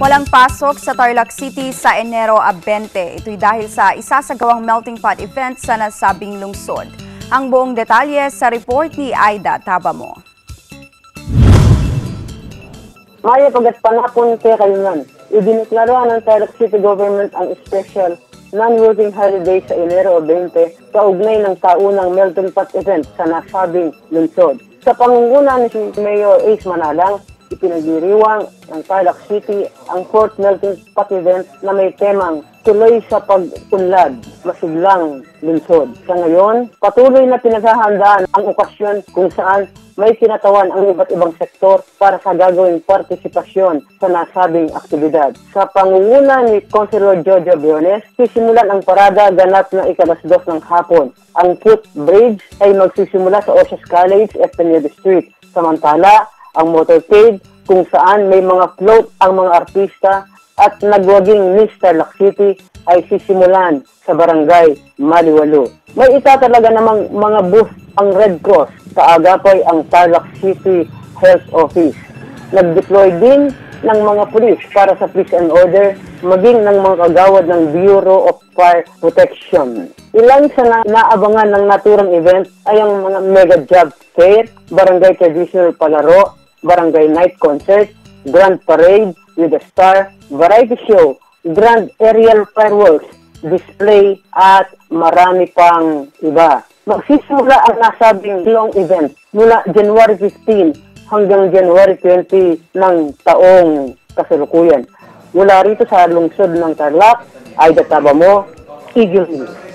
Walang pasok sa Tarlac City sa Enero 20. Ito'y dahil sa isasagawang melting pot event sa nasabing lungsod. Ang buong detalye sa report ni Aida Tabamo. Maya pagat panapon kay Kayunan, idiniklaro ng Tarlac City Government ang special non-working holiday sa Enero 20 kaugnay ng taunang melting pot event sa nasabing lungsod. Sa pangunguna ni Mayor Ace Manalang, ipinagdiriwang ng Tarlac City ang 4th melting pot event na may temang tuloy sa pag-unlad, masiglang lungsod. Sa ngayon, patuloy na pinaghahandaan ang okasyon kung saan may kinatawan ang iba't ibang sektor para sa gagawing partisipasyon sa nasabing aktibidad. Sa pangunguna ni Councilor Jojo Biones, sisimulan ang parada ganap na ika-2 ng hapon. Ang footbridge ay magsisimula sa Osias College at Penedo Street. Samantala, ang motorcade kung saan may mga float ang mga artista at nagwaging Miss Tarlac City ay sisimulan sa barangay Maliwalo. May itatalaga namang mga booth ang Red Cross sa agapay ang Tarlac City Health Office. Nag-deploy din ng mga pulis para sa peace and order, maging ng mga kagawad ng Bureau of Fire Protection. Ilan sa naabangan ng naturang event ay ang mga mega job fair, barangay traditional palaro, barangay night concert, grand parade with a star, variety show, grand aerial fireworks, display, at marami pang iba. Magsisimula ang nasabing long event mula January 15 hanggang January 20 ng taong kasalukuyan. Mula rito sa lungsod ng Tarlac, Aida Tabamo, Eagle News.